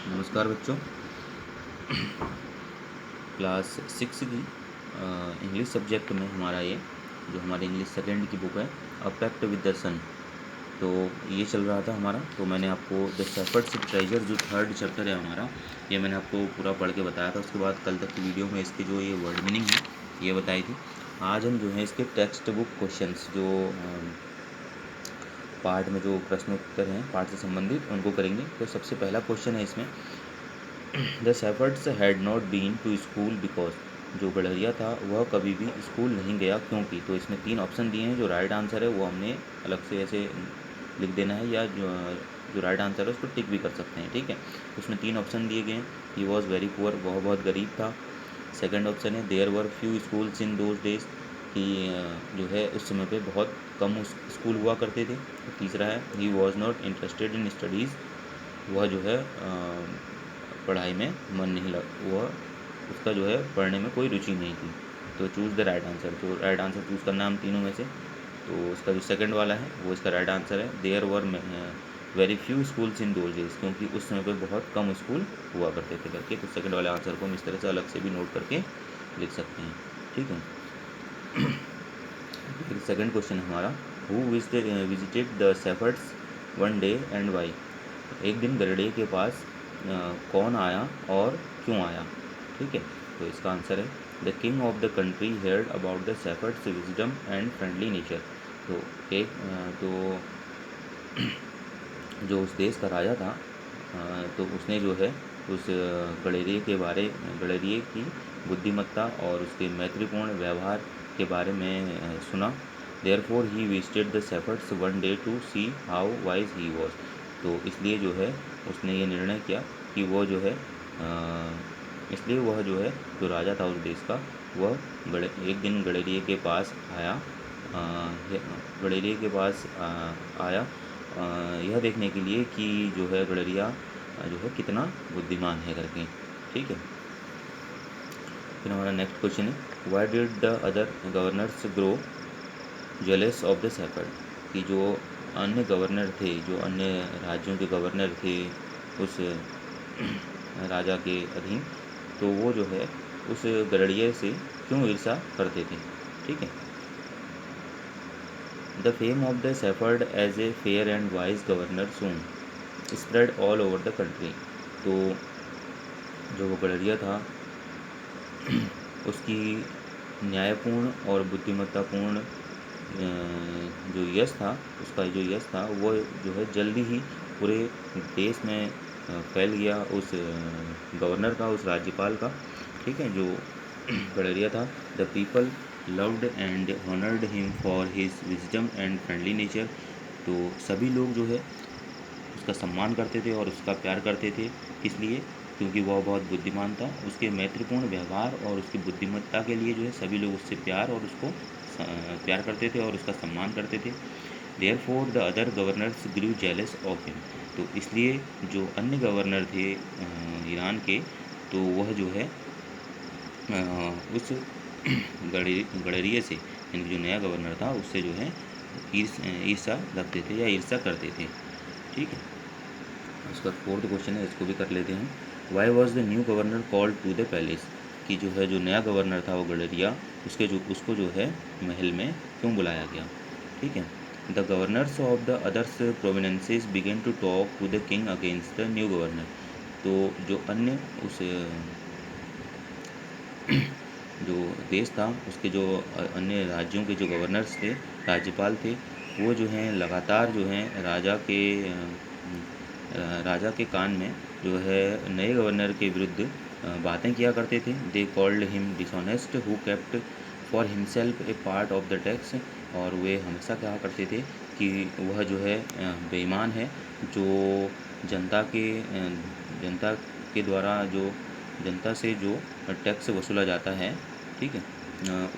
नमस्कार बच्चों। क्लास 6 की इंग्लिश सब्जेक्ट में हमारा ये जो हमारी इंग्लिश सेकेंड की बुक है अ पैक्ट विद द सन, तो ये चल रहा था हमारा। तो मैंने आपको द शेफर्ड्स ट्रेजर जो थर्ड चैप्टर है हमारा, ये मैंने आपको पूरा पढ़ के बताया था। उसके बाद कल तक की वीडियो में इसकी जो ये वर्ड मीनिंग है ये बताई थी। आज हम जो है इसके टेक्स्ट बुक क्वेश्चंस जो पार्ट में जो प्रश्नोत्तर हैं पाठ से संबंधित उनको करेंगे। तो सबसे पहला क्वेश्चन है इसमें, the shepherds had not been to school because, जो गडरिया था वह कभी भी स्कूल नहीं गया क्योंकि। तो इसमें 3 ऑप्शन दिए हैं। जो राइट आंसर है वो हमने अलग से ऐसे लिख देना है, या जो राइट आंसर है उसको टिक भी कर सकते हैं, ठीक है। उसमें 3 ऑप्शन दिए गए हैं। ही वॉज वेरी पुअर, वह बहुत गरीब था। सेकंड ऑप्शन है there were few schools in those days, कि जो है उस समय पे बहुत कम स्कूल हुआ करते थे। तीसरा है he was not interested in studies, वह जो है पढ़ाई में मन नहीं लग वह उसका जो है पढ़ने में कोई रुचि नहीं थी। तो चूज़ द राइट आंसर, तो राइट आंसर चूज़ करना है हम तीनों में से। तो उसका जो सेकंड वाला है वो इसका राइट आंसर है, there were very few schools in those days, क्योंकि उस समय पे बहुत कम स्कूल हुआ करते थे करके। तो सेकंड वाले आंसर को हम इस तरह से अलग से भी नोट करके लिख सकते हैं, ठीक है। फिर सेकंड क्वेश्चन हमारा, who visited the shepherds one day and why, एक दिन गरड़े के पास कौन आया और क्यों आया, ठीक है। तो इसका आंसर है the king of the country heard about the shepherd's wisdom and friendly nature. तो तो जो उस देश का राजा था, तो उसने जो है उस गडरिये की बुद्धिमत्ता और उसके मैत्रीपूर्ण व्यवहार के बारे में सुना। Therefore he visited the shepherds one day to see how wise he was. तो इसलिए जो है उसने ये निर्णय किया कि वो जो है इसलिए वह जो है जो राजा था उस देश का, वह एक दिन गडरिये के पास आया, गडरिये के पास आया यह देखने के लिए कि जो है गडरिया जो है कितना बुद्धिमान है करके, ठीक है। फिर हमारा नेक्स्ट क्वेश्चन है, why did the other governors grow jealous of the shepherd, कि जो अन्य गवर्नर थे, जो अन्य राज्यों के गवर्नर थे उस राजा के अधीन, तो वो जो है उस गडरिये से क्यों ईर्षा करते थे, ठीक है। The fame of the shepherd as a fair and wise governor soon spread all over the country. तो जो वो गडरिया था उसकी न्यायपूर्ण और बुद्धिमत्तापूर्ण जो यश था, उसका जो यश था वो जो है जल्दी ही पूरे देश में फैल गया, उस गवर्नर का, उस राज्यपाल का, ठीक है, जो गडरिया था। The people loved and honoured him for his wisdom and friendly nature. तो सभी लोग जो है उसका सम्मान करते थे और उसका प्यार करते थे, इसलिए क्योंकि वह बहुत बुद्धिमान था। उसके मैत्रीपूर्ण व्यवहार और उसकी बुद्धिमत्ता के लिए जो है सभी लोग उससे प्यार और उसको प्यार करते थे और उसका सम्मान करते थे। Therefore the other governors grew jealous of him. तो इसलिए जो अन्य गवर्नर थे ईरान के, तो वह जो है उस गडरिये से, यानी जो नया गवर्नर था उससे जो है ईर्षा रखते थे या ईर्षा करते थे, ठीक है। उसका फोर्थ क्वेश्चन है, इसको भी कर लेते हैं। Why was the new governor called to the palace, कि जो है जो नया गवर्नर था वो गडरिया, उसको जो है महल में क्यों बुलाया गया, ठीक है। The governors of the others provinces began to talk to the king against the new governor. तो जो अन्य उस जो देश था उसके जो अन्य राज्यों के जो गवर्नर्स थे, राज्यपाल थे, वो जो हैं लगातार जो हैं राजा के कान में जो है नए गवर्नर के विरुद्ध बातें किया करते थे। They called him dishonest who kept for himself A part of the tax. और वे हमेशा कहा करते थे कि वह जो है बेईमान है, जो जनता के जनता के द्वारा जो जनता से जो टैक्स वसूला जाता है, ठीक है,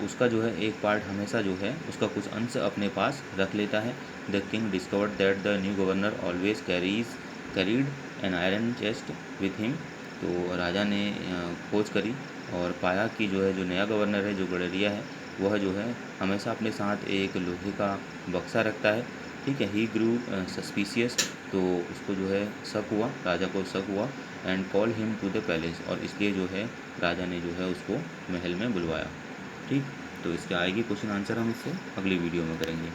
उसका जो है एक पार्ट हमेशा जो है उसका कुछ अंश अपने पास रख लेता है। The king discovered that the new governor always carried an iron chest with him. तो राजा ने खोज करी और पाया कि जो है जो नया गवर्नर है, जो गडरिया है, वह जो है हमेशा अपने साथ एक लोहे का बक्सा रखता है, ठीक है। ही ग्रू सस्पिशियस, तो उसको जो है शक हुआ, राजा को शक हुआ। And call him to the palace, और इसलिए जो है राजा ने जो है उसको महल में बुलवाया। ठीक, तो इसके आएगी क्वेश्चन आंसर हम इससे अगली वीडियो में करेंगे।